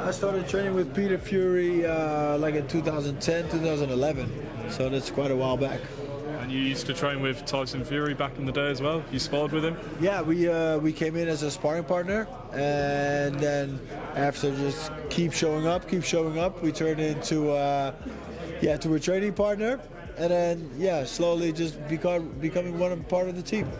I started training with Peter Fury like in 2010, 2011. So that's quite a while back. And you used to train with Tyson Fury back in the day as well? You sparred with him? Yeah, we came in as a sparring partner, and then after just keep showing up, we turned into to a training partner, and then slowly just becoming one part of the team.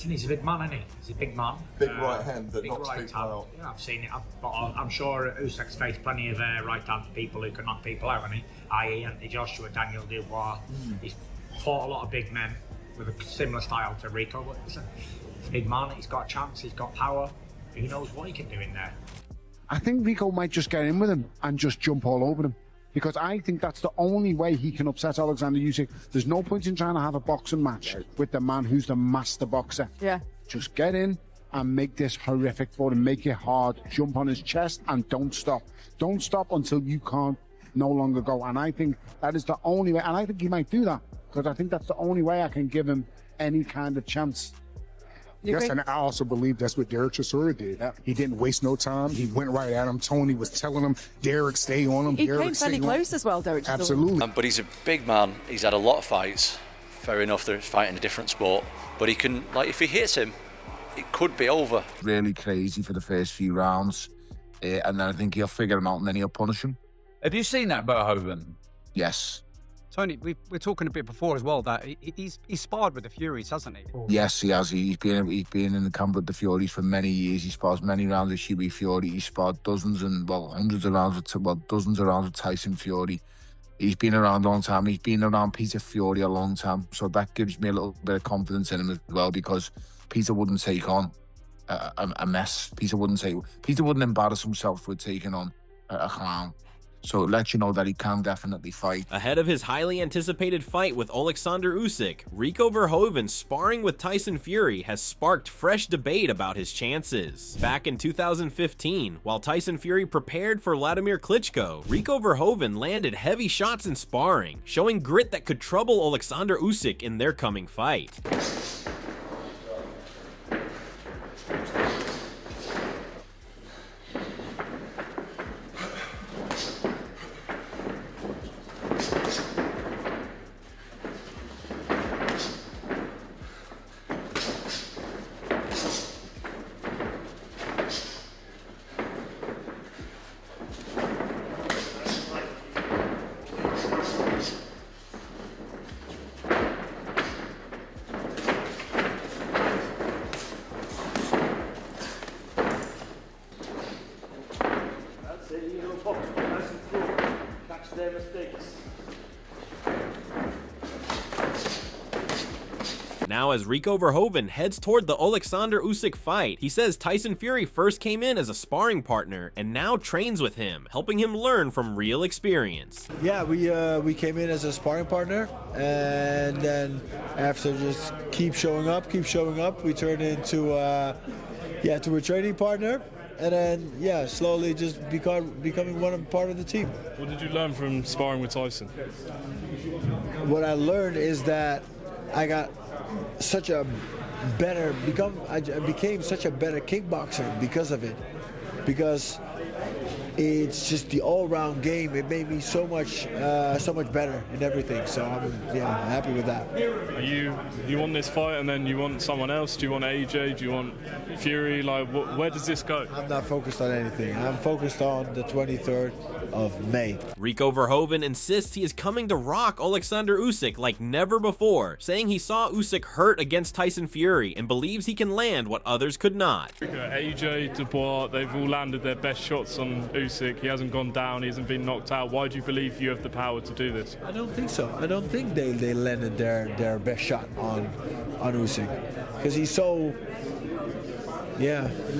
He's a big man, isn't he? He's a big man. Big right hand that big knocks right people hand. out. Yeah, I've seen it. But I'm sure Usyk's faced plenty of right-hand people who can knock people out, hasn't he? I.e. Anthony Joshua, Daniel Dubois. He's fought a lot of big men with a similar style to Rico. But he's a big man. He's got a chance. He's got power. Who knows what he can do in there? I think Rico might just get in with him and just jump all over him. Because I think that's the only way he can upset Oleksandr Usyk. There's no point in trying to have a boxing match with the man who's the master boxer. Yeah. Just get in and make this horrific for him, make it hard, jump on his chest and don't stop. Don't stop until you can't no longer go. And I think that is the only way, and I think he might do that, because I think that's the only way I can give him any kind of chance. Yes, and I also believe that's what Derek Chisora did. He didn't waste no time. He went right at him. Tony was telling him, Derek, stay on him. He Derek, came fairly close as well, Derek Chisora. Absolutely. But he's a big man. He's had a lot of fights. Fair enough, they're fighting a different sport. But he can, like, if he hits him, it could be over. Really crazy for the first few rounds. And then I think he'll figure him out and then he'll punish him. Have you seen that, Verhoeven? Yes. Tony, we were talking a bit before as well that he's sparred with the Furies, hasn't he? Yes, he has. He's been in the camp with the Furies for many years. He spars many rounds with Hughie Fury. He sparred dozens and hundreds of rounds with dozens of rounds with Tyson Fury. He's been around a long time. He's been around Peter Fury a long time, so that gives me a little bit of confidence in him as well, because Peter wouldn't take on a mess. Peter wouldn't embarrass himself with taking on a clown. So it lets you know that he can definitely fight. Ahead of his highly anticipated fight with Oleksandr Usyk, Rico Verhoeven sparring with Tyson Fury has sparked fresh debate about his chances. Back in 2015, while Tyson Fury prepared for Wladimir Klitschko, Rico Verhoeven landed heavy shots in sparring, showing grit that could trouble Oleksandr Usyk in their coming fight. Catch their mistakes. Now as Rico Verhoeven heads toward the Oleksandr Usyk fight, he says Tyson Fury first came in as a sparring partner and now trains with him, helping him learn from real experience. Yeah, we came in as a sparring partner, and then after just keep showing up, we turned into to a training partner, and then slowly just becoming one part of the team. What did you learn from sparring with Tyson? What I learned is that I got such a better I became such a better kickboxer because of it, because it's just the all-round game. It made me so much better in everything. So I'm happy with that. You want this fight, and then you want someone else? Do you want AJ? Do you want Fury? Like, where does this go? I'm not focused on anything. I'm focused on the 23rd of May. Rico Verhoeven insists he is coming to rock Oleksandr Usyk like never before, saying he saw Usyk hurt against Tyson Fury and believes he can land what others could not. AJ, Dubois, they've all landed their best shots on Usyk. He hasn't gone down, he hasn't been knocked out. Why do you believe you have the power to do this? I don't think so. I don't think they landed their best shot on Usyk, because he's so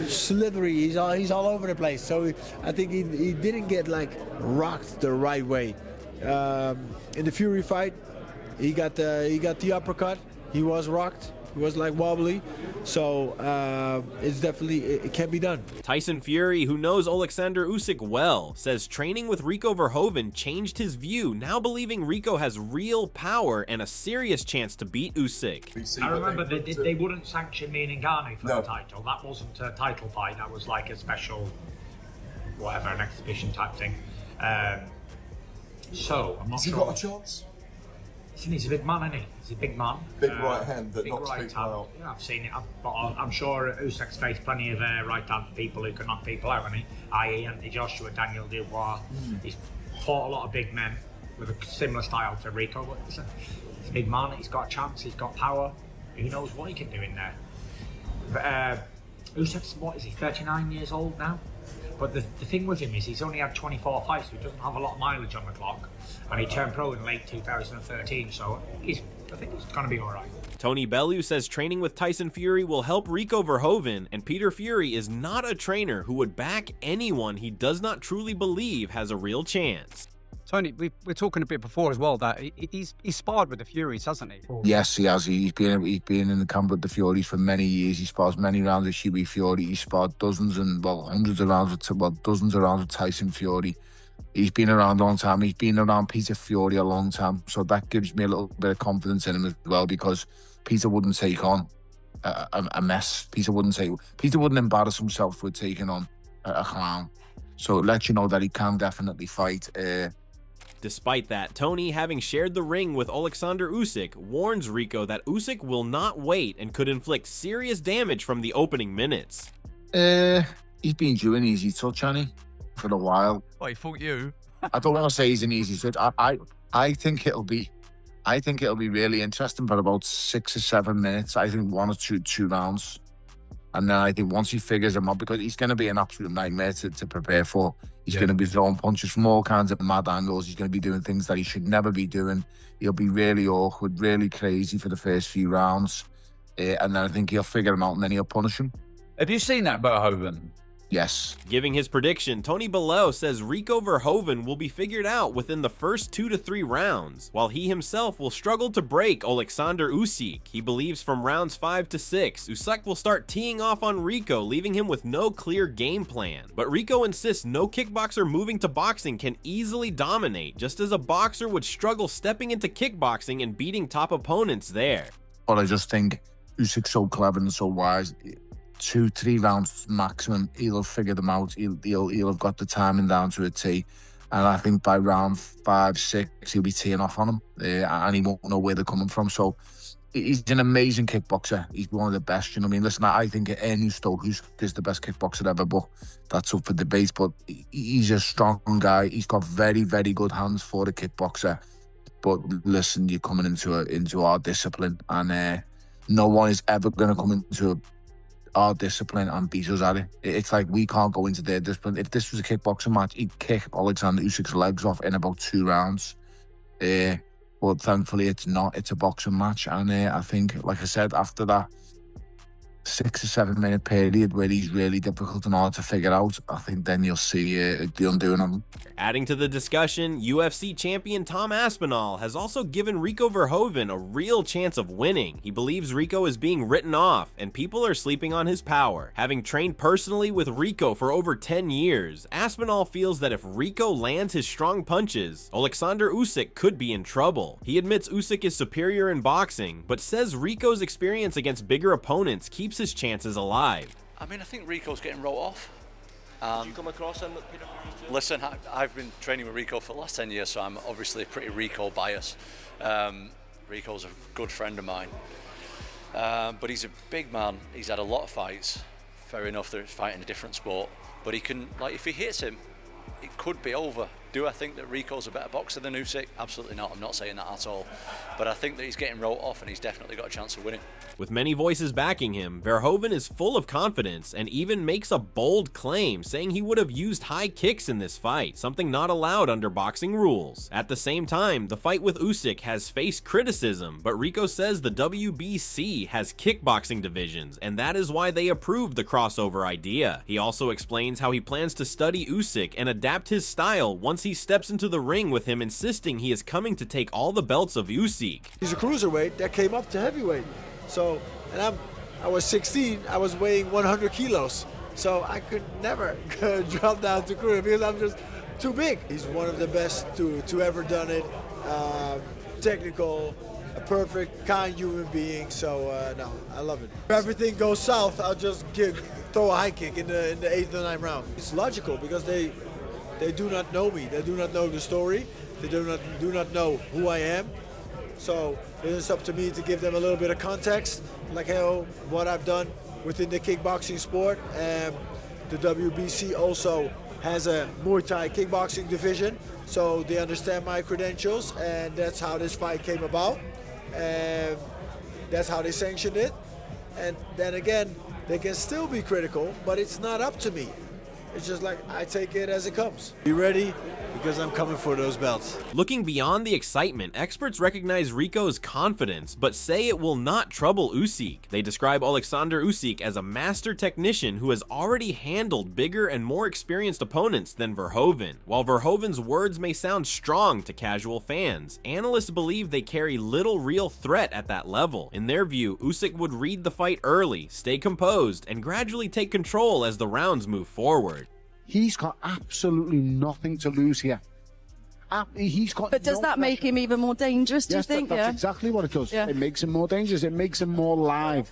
slithery. He's all over the place. So I think he didn't get rocked the right way. In the Fury fight, he got the uppercut, He was rocked. He was like wobbly. So it's definitely, it can be done. Tyson Fury, who knows Oleksandr Usyk well, says training with Rico Verhoeven changed his view, now believing Rico has real power and a serious chance to beat Usyk. I remember they wouldn't sanction me and Ngannou for the title. That wasn't a title fight. That was like a special, whatever, an exhibition type thing. So I'm not sure. Has he got a chance? He's a big man, isn't he? He's a big man. Big right hand that big knocks right people out. Yeah, I've seen it. But I'm sure Usyk's faced plenty of right hand people who can knock people out, hasn't he? I.e. Anthony Joshua, Daniel Dubois. He's fought a lot of big men with a similar style to Rico. But he's a big man. He's got a chance. He's got power. Who knows what he can do in there? But Usyk's, what is he, 39 years old now? But the thing with him is he's only had 24 fights, so he doesn't have a lot of mileage on the clock. And he turned pro in late 2013, so I think he's going to be all right. Tony Bellew says training with Tyson Fury will help Rico Verhoeven, and Peter Fury is not a trainer who would back anyone he does not truly believe has a real chance. Tony, we were talking a bit before as well that he's sparred with the Furies, hasn't he? Yes, he has. He's been in the camp with the Furies for many years. He spars many rounds with Hughie Fury. He sparred dozens and hundreds of rounds with dozens of rounds with Tyson Fury. He's been around a long time. He's been around Peter Fury a long time, so that gives me a little bit of confidence in him as well, because Peter wouldn't take on a mess. Peter wouldn't embarrass himself with taking on a clown. So it lets you know that he can definitely fight. Despite that, Tony, having shared the ring with Oleksandr Usyk, warns Rico that Usyk will not wait and could inflict serious damage from the opening minutes. He's been due an easy touch, hasn't he, for a while. Well, he fought you. I don't want to say he's an easy touch. I think it'll be really interesting for about 6 or 7 minutes. I think 1 or 2 rounds. And then I think once he figures him out, because he's going to be an absolute nightmare to prepare for. He's going to be throwing punches from all kinds of mad angles. He's going to be doing things that he should never be doing. He'll be really awkward, really crazy for the first few rounds. And then I think he'll figure him out and then he'll punish him. Have you seen that, Verhoeven? Yes. Giving his prediction, Tony Bellew says Rico Verhoeven will be figured out within the first 2 to 3 rounds, while he himself will struggle to break Oleksandr Usyk. He believes from rounds 5 to 6, Usyk will start teeing off on Rico, leaving him with no clear game plan. But Rico insists no kickboxer moving to boxing can easily dominate, just as a boxer would struggle stepping into kickboxing and beating top opponents there. But I just think Usyk's so clever and so wise. 2-3 rounds maximum, he'll have figured them out. He'll have got the timing down to a T. And I think by round 5, 6, he'll be teeing off on him. And he won't know where they're coming from. So he's an amazing kickboxer. He's one of the best, you know what I mean? Listen, I think Ernie Stokes is the best kickboxer ever, but that's up for debate. But he's a strong guy. He's got very, very good hands for a kickboxer. But listen, you're coming into our discipline. And no one is ever going to come into our discipline and beat us at it. It's like we can't go into their discipline. If this was a kickboxing match, he'd kick Oleksandr Usyk's legs off in about 2 rounds. But thankfully it's not. It's a boxing match. And I think, like I said, after that 6 or 7 minute period where he's really difficult and hard to figure out, I think then you'll see the undoing of him. Adding to the discussion, UFC champion Tom Aspinall has also given Rico Verhoeven a real chance of winning. He believes Rico is being written off, and people are sleeping on his power. Having trained personally with Rico for over 10 years, Aspinall feels that if Rico lands his strong punches, Oleksandr Usyk could be in trouble. He admits Usyk is superior in boxing, but says Rico's experience against bigger opponents keeps his chances alive. I mean, I think Rico's getting wrote off. Did you come across him at Peter Fury's? Listen, I've been training with Rico for the last 10 years, so I'm obviously pretty Rico biased. Rico's a good friend of mine. But he's a big man. He's had a lot of fights. Fair enough, they're fighting a different sport. But he can, like, if he hits him, it could be over. Do I think that Rico's a better boxer than Usyk? Absolutely not. I'm not saying that at all. But I think that he's getting wrote off and he's definitely got a chance of winning. With many voices backing him, Verhoeven is full of confidence and even makes a bold claim, saying he would have used high kicks in this fight, something not allowed under boxing rules. At the same time, the fight with Usyk has faced criticism, but Rico says the WBC has kickboxing divisions, and that is why they approved the crossover idea. He also explains how he plans to study Usyk and adapt his style once once he steps into the ring with him insisting he is coming to take all the belts of Usyk. He's a cruiserweight that came up to heavyweight. So, and I was 16, I was weighing 100 kilos. So I could never drop down to cruiser because I'm just too big. He's one of the best to ever done it. Technical, a perfect, kind human being. So no, I love it. If everything goes south, I'll just throw a high kick in the 8th or 9th round. It's logical because they do not know me. They do not know the story. They do not know who I am. So it's up to me to give them a little bit of context, like what I've done within the kickboxing sport. The WBC also has a Muay Thai kickboxing division, so they understand my credentials, and that's how this fight came about. And that's how they sanctioned it. And then again, they can still be critical, but it's not up to me. It's just like, I take it as it comes. Be ready, because I'm coming for those belts. Looking beyond the excitement, experts recognize Rico's confidence, but say it will not trouble Usyk. They describe Oleksandr Usyk as a master technician who has already handled bigger and more experienced opponents than Verhoeven. While Verhoeven's words may sound strong to casual fans, analysts believe they carry little real threat at that level. In their view, Usyk would read the fight early, stay composed, and gradually take control as the rounds move forward. He's got absolutely nothing to lose here. He's got. But does that make him even more dangerous, do you think? That's exactly what it does. Yeah. It makes him more dangerous. It makes him more live.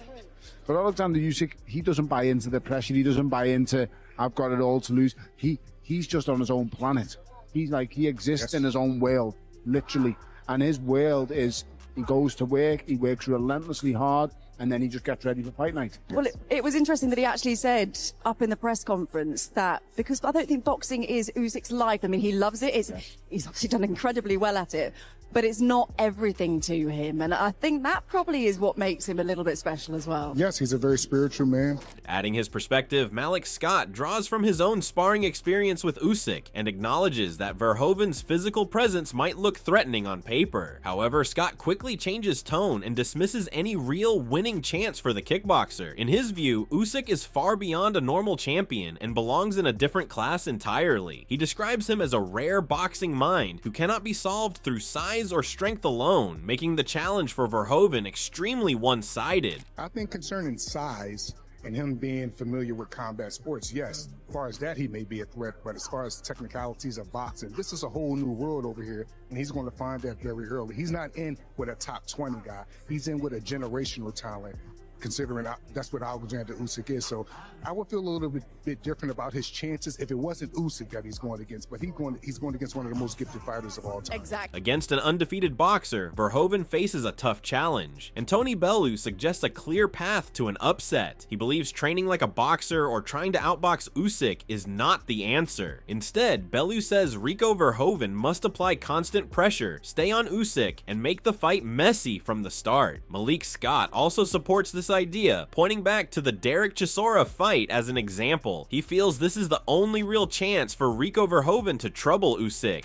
But Oleksandr Usyk, he doesn't buy into the pressure. He doesn't buy into, I've got it all to lose. He's just on his own planet. He's like, he exists in his own world, literally. And his world is, he goes to work, he works relentlessly hard, and then he just gets ready for fight night. Well, it was interesting that he actually said up in the press conference that, because I don't think boxing is Usyk's life. I mean, he loves it. He's obviously done incredibly well at it, but it's not everything to him. And I think that probably is what makes him a little bit special as well. Yes, he's a very spiritual man. Adding his perspective, Malik Scott draws from his own sparring experience with Usyk and acknowledges that Verhoeven's physical presence might look threatening on paper. However, Scott quickly changes tone and dismisses any real winning chance for the kickboxer. In his view, Usyk is far beyond a normal champion and belongs in a different class entirely. He describes him as a rare boxing mind who cannot be solved through size or strength alone, making the challenge for Verhoeven extremely one-sided. I think concerning size and him being familiar with combat sports, yes, as far as that he may be a threat, but as far as technicalities of boxing, this is a whole new world over here, and he's going to find that very early. He's not in with a top 20 guy. He's in with a generational talent, considering that's what Oleksandr Usyk is. So I would feel a little bit different about his chances if it wasn't Usyk that he's going against, but he's going against one of the most gifted fighters of all time. Exactly. Against an undefeated boxer, Verhoeven faces a tough challenge, and Tony Bellew suggests a clear path to an upset. He believes training like a boxer or trying to outbox Usyk is not the answer. Instead, Bellew says Rico Verhoeven must apply constant pressure, stay on Usyk, and make the fight messy from the start. Malik Scott also supports this idea, pointing back to the Derek Chisora fight as an example. He feels this is the only real chance for Rico Verhoeven to trouble Usyk.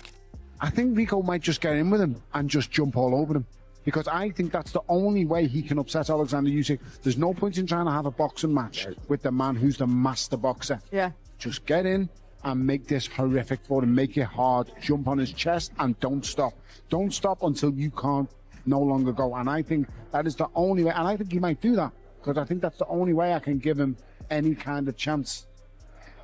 I think Rico might just get in with him and just jump all over him, because I think that's the only way he can upset Oleksandr Usyk. There's no point in trying to have a boxing match with the man who's the master boxer. Yeah. Just get in and make this horrific for him, make it hard, jump on his chest and don't stop. Don't stop until you can't no longer go. And I think that is the only way, and I think he might do that, because I think that's the only way I can give him any kind of chance.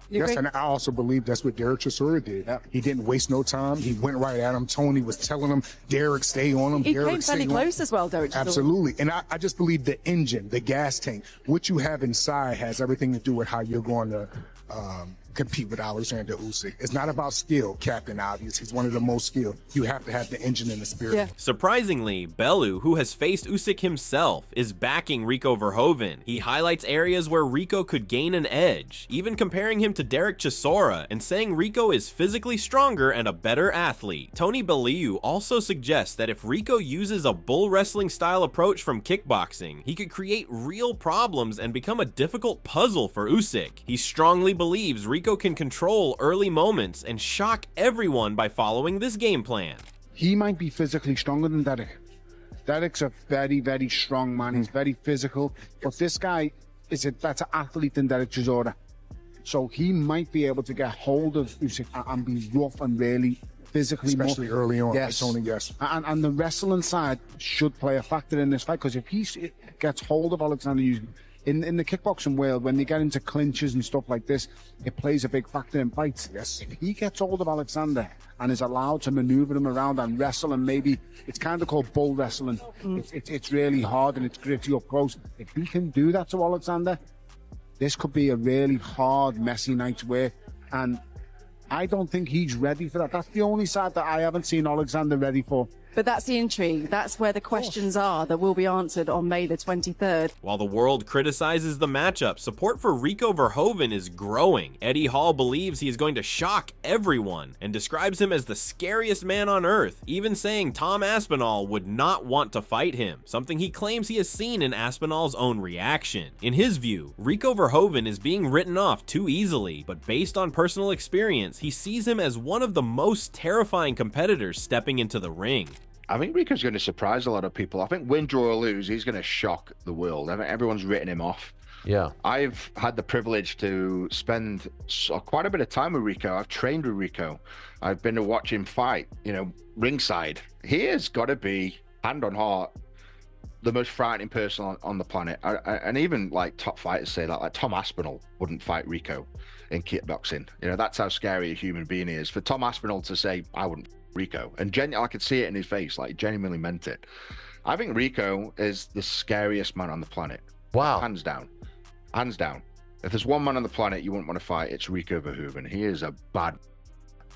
Yes, and I also believe that's what Derek Chisora did. Yeah. He didn't waste no time. He went right at him. Tony was telling him, Derek, stay on him. He Derek, came fairly close as well, Derek Chisora. Absolutely. And I just believe the engine, the gas tank, what you have inside has everything to do with how you're going to compete with Oleksandr Usyk. It's not about skill, Captain Obvious. He's one of the most skilled. You have to have the engine and the spirit. Yeah. Surprisingly, Bellew, who has faced Usyk himself, is backing Rico Verhoeven. He highlights areas where Rico could gain an edge, even comparing him to Derek Chisora and saying Rico is physically stronger and a better athlete. Tony Bellew also suggests that if Rico uses a bull wrestling style approach from kickboxing, he could create real problems and become a difficult puzzle for Usyk. He strongly believes Rico can control early moments and shock everyone by following this game plan. He might be physically stronger than Derek. Derek's a very, very strong man. He's very physical. But this guy is a better athlete than Derek Chisora. So he might be able to get hold of Usyk and be rough and really physically, especially early on. Yes, Tony, yes. And the wrestling side should play a factor in this fight, because if he gets hold of Oleksandr Usyk, in the kickboxing world, when they get into clinches and stuff like this, it plays a big factor in fights. Yes. If he gets hold of Oleksandr and is allowed to maneuver him around and wrestle, and maybe it's kind of called bull wrestling. It's really hard and it's gritty up close. If he can do that to Oleksandr, this could be a really hard, messy night's work. And I don't think he's ready for that. That's the only side that I haven't seen Oleksandr ready for. But that's the intrigue. That's where the questions are that will be answered on May the 23rd. While the world criticizes the matchup, support for Rico Verhoeven is growing. Eddie Hall believes he is going to shock everyone and describes him as the scariest man on earth, even saying Tom Aspinall would not want to fight him, something he claims he has seen in Aspinall's own reaction. In his view, Rico Verhoeven is being written off too easily, but based on personal experience, he sees him as one of the most terrifying competitors stepping into the ring. I think Rico's going to surprise a lot of people. I think win, draw, or lose, he's going to shock the world. I think everyone's written him off. Yeah. I've had the privilege to spend quite a bit of time with Rico. I've trained with Rico. I've been to watch him fight, ringside. He has got to be, hand on heart, the most frightening person on the planet. And even like top fighters say that, like Tom Aspinall wouldn't fight Rico in kickboxing. That's how scary a human being he is. For Tom Aspinall to say, I wouldn't Rico, and I could see it in his face, like he genuinely meant it. I think Rico is the scariest man on the planet. Wow. Hands down. If there's one man on the planet you wouldn't want to fight, it's Rico Verhoeven. He is a bad.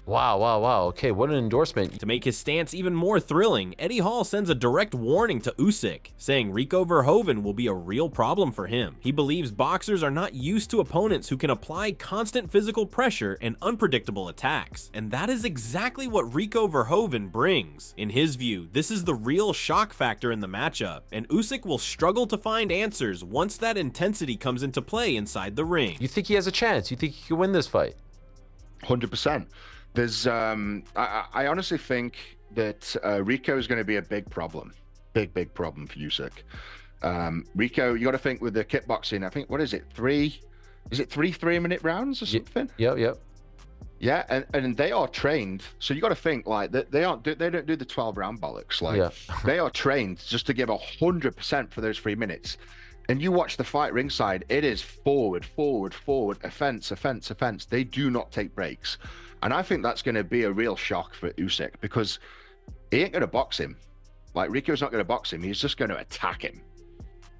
Wow. Okay, what an endorsement. To make his stance even more thrilling, Eddie Hall sends a direct warning to Usyk, saying Rico Verhoeven will be a real problem for him. He believes boxers are not used to opponents who can apply constant physical pressure and unpredictable attacks, and that is exactly what Rico Verhoeven brings. In his view, this is the real shock factor in the matchup, and Usyk will struggle to find answers once that intensity comes into play inside the ring. You think he has a chance? You think he could win this fight? 100%. There's, I honestly think that Rico is going to be a big problem. Big problem for Usyk. Rico, you got to think with the kickboxing, I think, what is it, three 3-minute rounds or something? Yep. Yeah, and they are trained, so you got to think like they don't do the 12-round bollocks. Like they are trained just to give 100% for those 3 minutes. And you watch the fight ringside, it is forward, offense. They do not take breaks. And I think that's going to be a real shock for Usyk, because he ain't going to box him. Like, Rico's not going to box him. He's just going to attack him.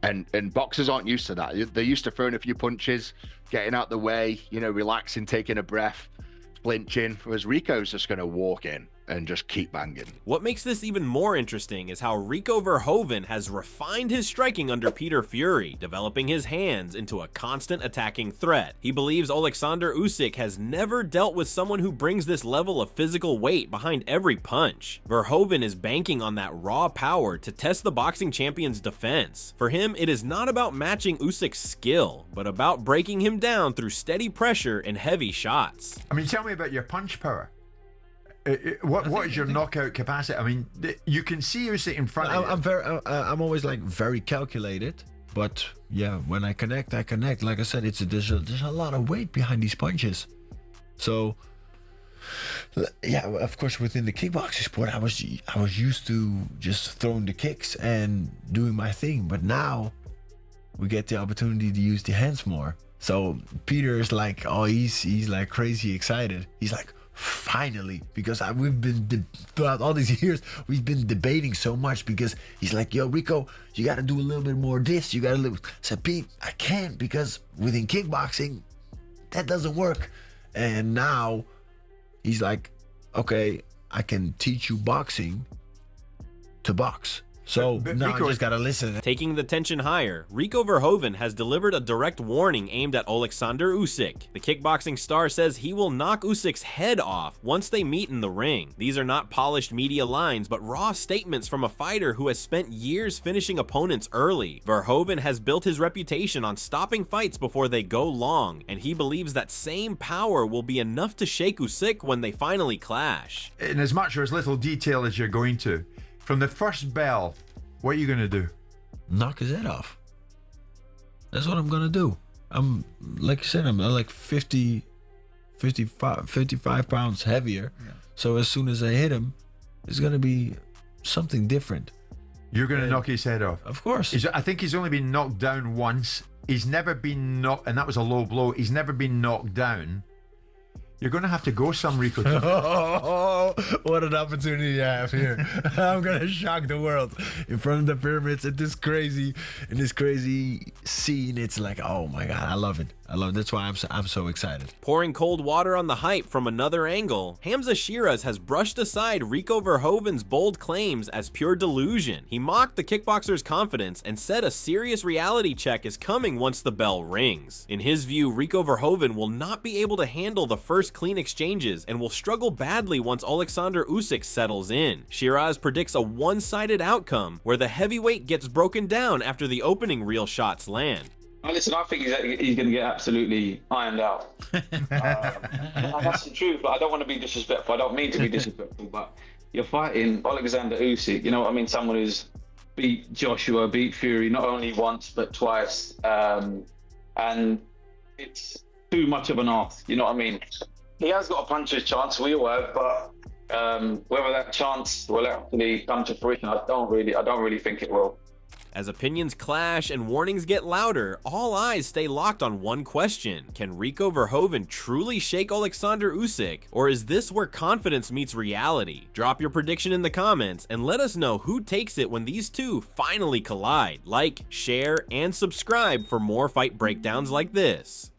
And boxers aren't used to that. They're used to throwing a few punches, getting out the way, relaxing, taking a breath, flinching. Whereas Rico's just going to walk in and just keep banging. What makes this even more interesting is how Rico Verhoeven has refined his striking under Peter Fury, developing his hands into a constant attacking threat. He believes Oleksandr Usyk has never dealt with someone who brings this level of physical weight behind every punch. Verhoeven is banking on that raw power to test the boxing champion's defense. For him, it is not about matching Usyk's skill, but about breaking him down through steady pressure and heavy shots. I mean, tell me about your punch power. What is your knockout capacity? I mean, you can see Usyk in front of you. I'm always like very calculated, but yeah, when I connect, I connect. Like I said, there's a lot of weight behind these punches. So yeah, of course, within the kickboxing sport, I was used to just throwing the kicks and doing my thing, but now we get the opportunity to use the hands more. So Peter is like, oh, he's like crazy excited. He's like, finally, because we've been throughout all these years, we've been debating so much, because he's like, yo, Rico, you got to do a little bit more of this. You got to I said, Pete, I can't, because within kickboxing, that doesn't work. And now he's like, okay, I can teach you boxing to box. So now I just gotta listen. Taking the tension higher, Rico Verhoeven has delivered a direct warning aimed at Oleksandr Usyk. The kickboxing star says he will knock Usyk's head off once they meet in the ring. These are not polished media lines, but raw statements from a fighter who has spent years finishing opponents early. Verhoeven has built his reputation on stopping fights before they go long, and he believes that same power will be enough to shake Usyk when they finally clash. In as much or as little detail as you're going to, from the first bell, what are you going to do? Knock his head off. That's what I'm going to do. like I said, I'm like 55 pounds heavier. Yeah. So as soon as I hit him, it's gonna be something different. You're gonna knock his head off. Of course. I think he's only been knocked down once. He's never been knocked, and that was a low blow. He's never been knocked down. You're going to have to go some, Rico. Oh, what an opportunity I have here. I'm going to shock the world in front of the pyramids in this crazy scene. It's like, oh my God, I love it. I love it. That's why I'm so excited. Pouring cold water on the hype from another angle, Hamza Shiraz has brushed aside Rico Verhoeven's bold claims as pure delusion. He mocked the kickboxer's confidence and said a serious reality check is coming once the bell rings. In his view, Rico Verhoeven will not be able to handle the first clean exchanges and will struggle badly once Oleksandr Usyk settles in. Shiraz predicts a one-sided outcome where the heavyweight gets broken down after the opening reel shots land. Listen, I think he's going to get absolutely ironed out. That's the truth. Like, I don't want to be disrespectful. I don't mean to be disrespectful, but you're fighting Oleksandr Usyk. You know what I mean? Someone who's beat Joshua, beat Fury, not only once but twice, and it's too much of an ask. You know what I mean? He has got a puncher's chance. We all have, but whether that chance will actually come to fruition, I don't really think it will. As opinions clash and warnings get louder, all eyes stay locked on one question. Can Rico Verhoeven truly shake Oleksandr Usyk? Or is this where confidence meets reality? Drop your prediction in the comments and let us know who takes it when these two finally collide. Like, share, and subscribe for more fight breakdowns like this.